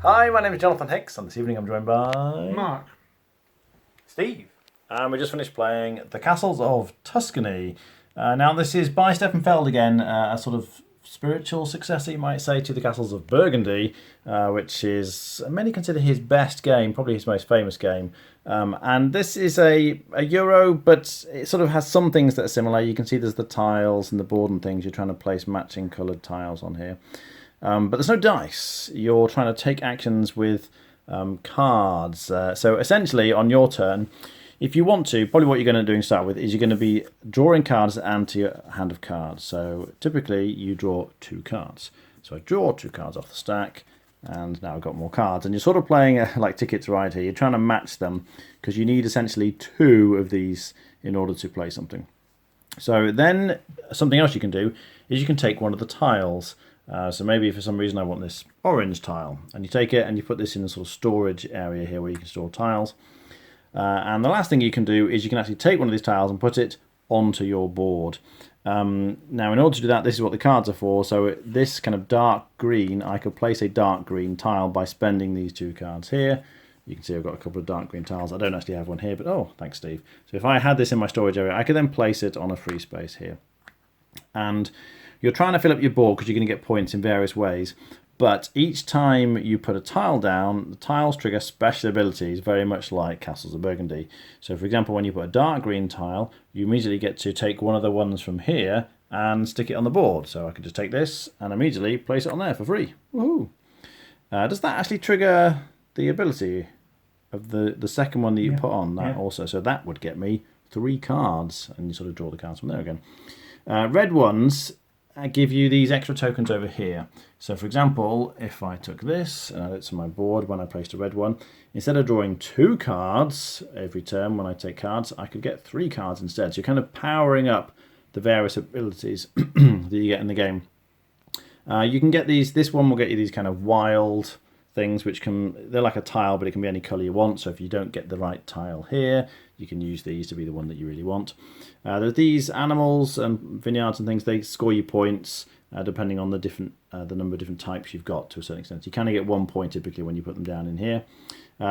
Hi, my name is Jonathan Hicks, and this evening I'm joined by... Mark. Steve. And we just finished playing The Castles of Tuscany. Now this is by Stefan Feld again, a sort of spiritual successor, you might say, to The Castles of Burgundy, which is, many consider his best game, probably his most famous game. And this is a Euro, but it sort of has some things that are similar. You can see there's the tiles and the board and things. You're trying to place matching coloured tiles on here. But there's no dice. You're trying to take actions with cards. So essentially, on your turn, if you want to, probably what you're going to do to start with is you're going to be drawing cards that add to your hand of cards. So typically, you draw 2 cards. So I draw 2 cards off the stack, and now I've got more cards. And you're sort of playing like Ticket to Ride here. You're trying to match them because you need essentially 2 of these in order to play something. So then something else you can do is you can take one of the tiles. So maybe for some reason I want this orange tile, and you take it and you put this in a sort of storage area here where you can store tiles. And the last thing you can do is you can actually take one of these tiles and put it onto your board. Now in order to do that, this is what the cards are for. So this kind of dark green, I could place a dark green tile by spending these 2 cards here. You can see I've got a couple of dark green tiles. I don't actually have one here, but oh, thanks Steve. So if I had this in my storage area, I could then place it on a free space here. And you're trying to fill up your board because you're going to get points in various ways. But each time you put a tile down, the tiles trigger special abilities, very much like Castles of Burgundy. So for example, when you put a dark green tile, you immediately get to take one of the ones from here and stick it on the board. So I could just take this and immediately place it on there for free. Woohoo! Does that actually trigger the ability of the second one that you put on that also? So that would get me 3 cards, and you sort of draw the cards from there again. Red ones give you these extra tokens over here. So for example, if I took this and added it to my board when I placed a red one, instead of drawing 2 cards every turn when I take cards, I could get 3 cards instead. So you're kind of powering up the various abilities that you get in the game. You can get these, this one will get you these kind of wild things, which they're like a tile, but it can be any colour you want. So if you don't get the right tile here, you can use these to be the one that you really want. There's these animals and vineyards and things, they score you points depending on the number of different types you've got to a certain extent. You kind of get 1 point typically when you put them down in here.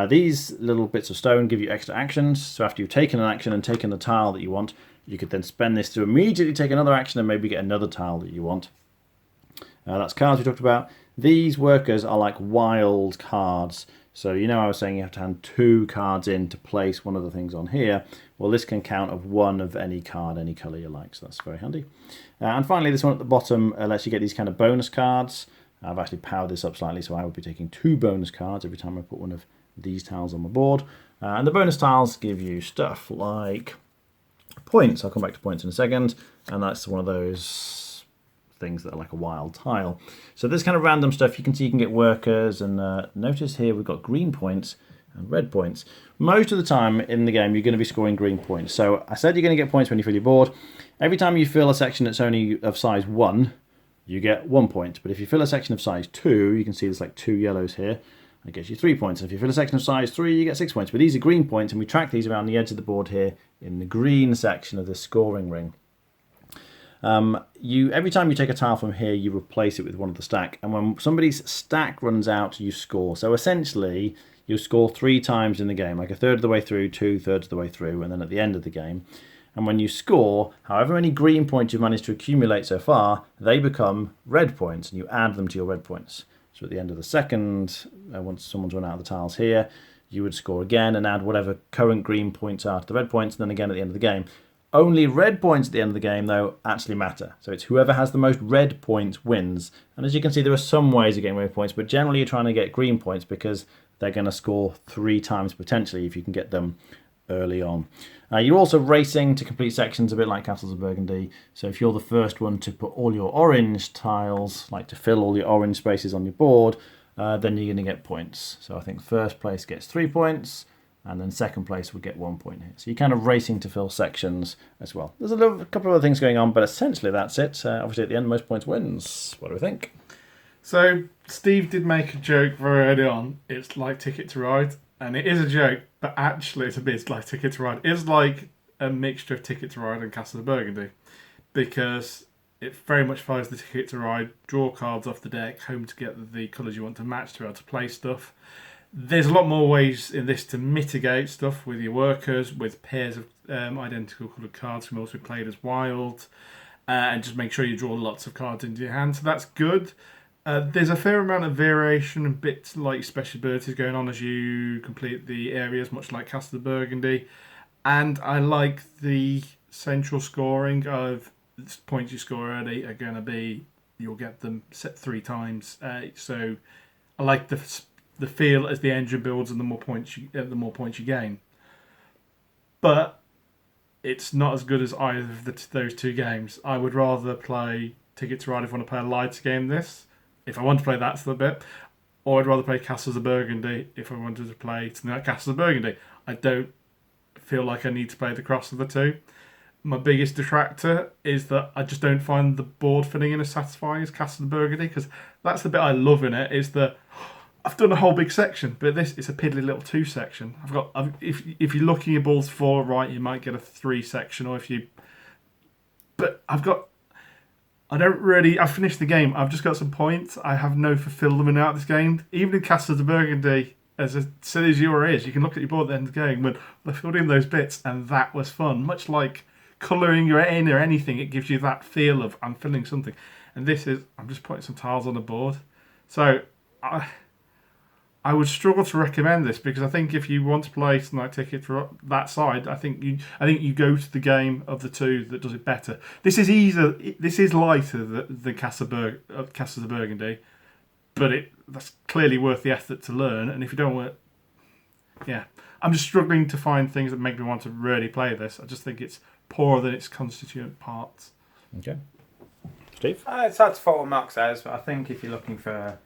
These little bits of stone give you extra actions. So after you've taken an action and taken the tile that you want, you could then spend this to immediately take another action and maybe get another tile that you want. That's cards we talked about. These workers are like wild cards. So you know I was saying you have to hand 2 cards in to place one of the things on here. Well, this can count of 1 of any card, any colour you like, so that's very handy. And finally, this one at the bottom lets you get these kind of bonus cards. I've actually powered this up slightly, so I would be taking 2 bonus cards every time I put one of these tiles on the board. And the bonus tiles give you stuff like points. I'll come back to points in a second. And that's one of those things that are like a wild tile. So this kind of random stuff, you can see you can get workers, and notice here we've got green points and red points. Most of the time in the game you're going to be scoring green points. So I said you're going to get points when you fill your board. Every time you fill a section that's only of size 1, you get 1 point. But if you fill a section of size 2, you can see there's like 2 yellows here, that gets you 3 points. And if you fill a section of size 3, you get 6 points. But these are green points, and we track these around the edge of the board here in the green section of the scoring ring. Every time you take a tile from here, you replace it with one of the stack, and when somebody's stack runs out, you score. So essentially, you score 3 times in the game, like a third of the way through, 2/3 of the way through, and then at the end of the game. And when you score, however many green points you've managed to accumulate so far, they become red points, and you add them to your red points. So at the end of the second, once someone's run out of the tiles here, you would score again and add whatever current green points are to the red points, and then again at the end of the game. Only red points at the end of the game, though, actually matter. So it's whoever has the most red points wins. And as you can see, there are some ways of getting red points, but generally you're trying to get green points because they're going to score 3 times potentially if you can get them early on. You're also racing to complete sections, a bit like Castles of Burgundy. So if you're the first one to put all your orange tiles, like to fill all your orange spaces on your board, then you're going to get points. So I think first place gets 3 points, and then second place would get 1 point here. So you're kind of racing to fill sections as well. There's a couple of other things going on, but essentially that's it. Obviously at the end, most points wins. What do we think? So Steve did make a joke very early on. It's like Ticket to Ride, and it is a joke, but actually it's a bit like Ticket to Ride. It's like a mixture of Ticket to Ride and Castles of Burgundy, because it very much follows the Ticket to Ride. Draw cards off the deck, home to get the colours you want to match to be able to play stuff. There's a lot more ways in this to mitigate stuff with your workers, with pairs of identical coloured cards can also be played as wild, and just make sure you draw lots of cards into your hand. So that's good. There's a fair amount of variation and bits like special abilities going on as you complete the areas, much like Castles of Burgundy. And I like the central scoring of points you score early are going to be, you'll get them set 3 times. So I like the feel as the engine builds and the more points you gain. But it's not as good as either of those 2 games. I would rather play Ticket to Ride if I want to play a lighter game than this. If I want to play that sort of bit. Or I'd rather play Castles of Burgundy if I wanted to play something like Castles of Burgundy. I don't feel like I need to play the cross of the 2. My biggest detractor is that I just don't find the board filling in as satisfying as Castles of Burgundy, because that's the bit I love in it, is that I've done a whole big section, but this is a piddly little 2 section. If you're looking at balls 4 right, you might get a 3 section, or if you... But I've finished the game. I've just got some points. I have no fulfillment out of this game. Even in Castles of Burgundy, as silly as yours is, you can look at your board at the end of the game when I filled in those bits, and that was fun. Much like colouring or in or anything, it gives you that feel of I'm filling something. And this is, I'm just putting some tiles on the board. So I would struggle to recommend this, because I think if you want to play something like Ticket for that side, I think you go to the game of the 2 that does it better. This is lighter than Castles of Burgundy, but that's clearly worth the effort to learn. And if you don't want, I'm just struggling to find things that make me want to really play this. I just think it's poorer than its constituent parts. Okay, Steve. It's hard to follow what Mark says, but I think if you're looking for a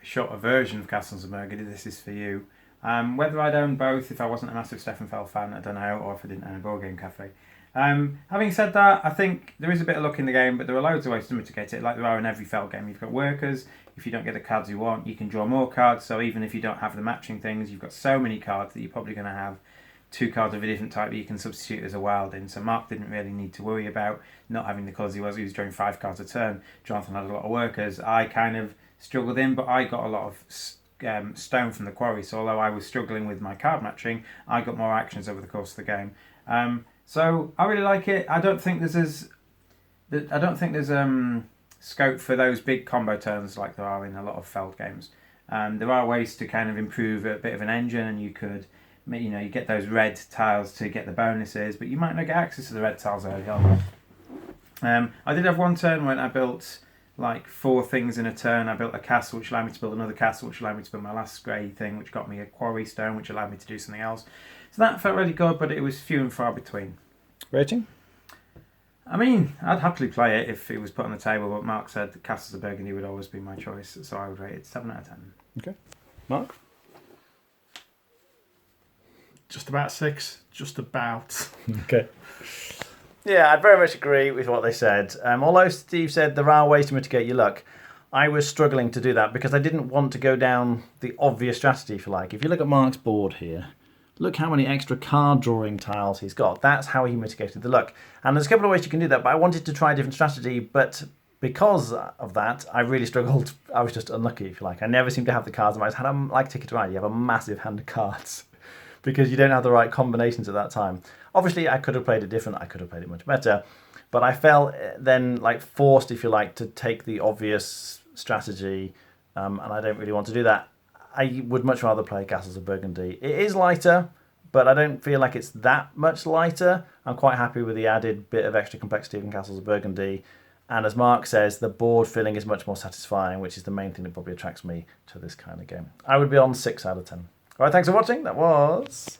shorter version of Castles of Burgundy, this is for you. Whether I'd own both if I wasn't a massive Stefan Feld fan, I don't know, or if I didn't own a board game cafe. Having said that, I think there is a bit of luck in the game, but there are loads of ways to mitigate it, like there are in every Feld game. You've got workers. If you don't get the cards you want, you can draw more cards. So even if you don't have the matching things, you've got so many cards that you're probably going to have 2 cards of a different type that you can substitute as a wild in. So Mark didn't really need to worry about not having the colours he was drawing 5 cards a turn. Jonathan had a lot of workers. I kind of struggled in, but I got a lot of stone from the quarry. So although I was struggling with my card matching, I got more actions over the course of the game. So I really like it. I don't think there's scope for those big combo turns like there are in a lot of Feld games. There are ways to kind of improve a bit of an engine, and you could, you get those red tiles to get the bonuses, but you might not get access to the red tiles early on. I did have one turn when I built like 4 things in a turn. I built a castle, which allowed me to build another castle, which allowed me to build my last grey thing, which got me a quarry stone, which allowed me to do something else. So that felt really good, but it was few and far between. Rating? I mean, I'd happily play it if it was put on the table, but Mark said that Castles of Burgundy would always be my choice, so I would rate it 7 out of 10. Okay. Mark? Just about 6. Just about. Okay. Yeah, I'd very much agree with what they said. Although Steve said there are ways to mitigate your luck, I was struggling to do that because I didn't want to go down the obvious strategy, if you like. If you look at Mark's board here, look how many extra card drawing tiles he's got. That's how he mitigated the luck. And there's a couple of ways you can do that, but I wanted to try a different strategy, but because of that, I really struggled. I was just unlucky, if you like. I never seemed to have the cards. I just had like Ticket to Ride. You have a massive hand of cards because you don't have the right combinations at that time. Obviously, I could have played it different. I could have played it much better. But I felt then like forced, if you like, to take the obvious strategy, and I don't really want to do that. I would much rather play Castles of Burgundy. It is lighter, but I don't feel like it's that much lighter. I'm quite happy with the added bit of extra complexity in Castles of Burgundy. And as Mark says, the board filling is much more satisfying, which is the main thing that probably attracts me to this kind of game. I would be on 6 out of 10. All right, thanks for watching. That was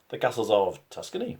the Castles of Tuscany.